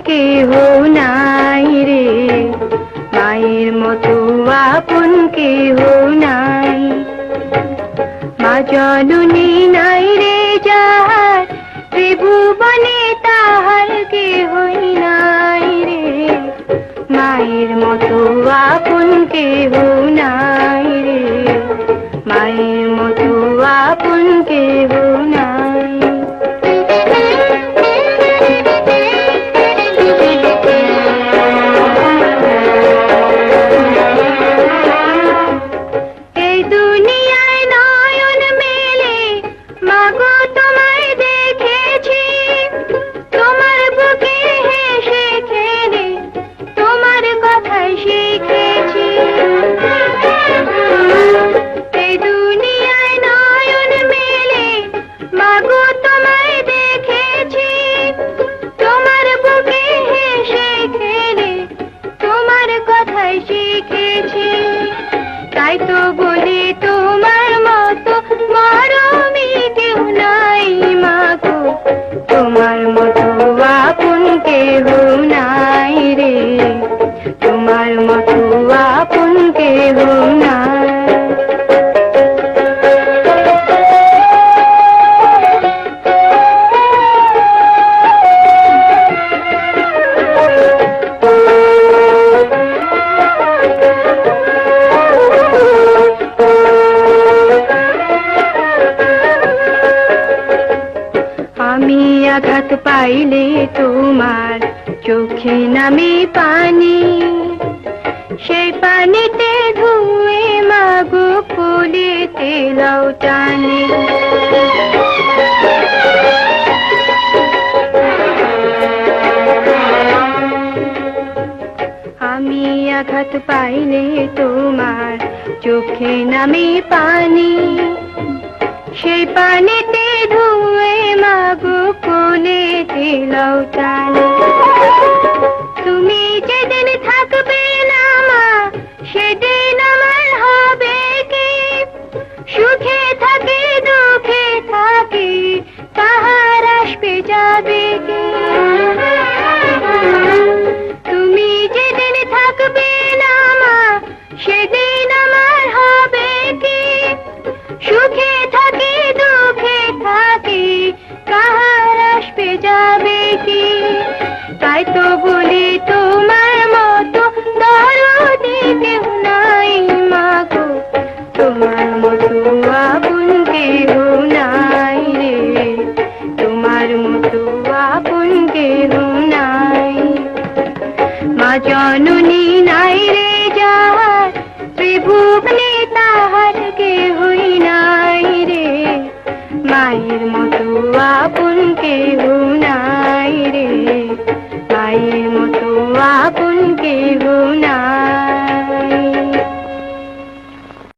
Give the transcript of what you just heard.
কেহ নাই রে, মায়ের মতো আপন কেহ নাই। মা জননী নাই রে যাহার, ত্রিভুবনে তাহার কেহই নাই রে, মায়ের মতো আপন কেহ নাই রে, মায়ের মতো আপন কেহ নাই। এই দুনিয়ায় নয়ন মেলে মাগো তোমায় দেখেছি, তোমার বুকে হেসে খেলে তোমার কথাই শিখেছি। এই দুনিয়ায় নয়ন মেলে মাগো তোমায় দেখেছি, তোমার বুকে হেসে খেলে তোমার কথাই শিখেছি। তাই তো বলি তোমার মতো মরমী কেউ নাই মাগো, তোমার মতো আপন কেহ নাই রে, তোমার মতো আপন কেহ নাই। আমি আঘাত পাইলে তোমার চোখে নামে পানি, সেই পানিতে ধুয়ে মাগো কোলেতে লাও টানি। আমি আঘাত পাইলে তোমার চোখে নামে পানি, সেই পানিতে ধুয়ে মাগো কোলেতে লাও টানি। তুমি যেদিন থাকবে না মা, সেদিন আমার হবে কি, সুখে থাকি দুঃখে থাকি তাহার আসবে যাবে কি। তুমি যেদিন থাকবে না মা, সেদিন আমার হবে কি, সুখে থাকি দুঃখে থাকি কাহার আসবে যাবে কি। তাই তো বলি তোমার মতো দরদি কেউ নাই মাগো, তোমার মতো আপন কেহ নাই রে, তোমার মতো আপন কেহ নাই। মা জননী নাই রে যাহার, ত্রিভুবনে তাহার কেহই নাই রে, মায়ের মতো আপন কেহ নাই।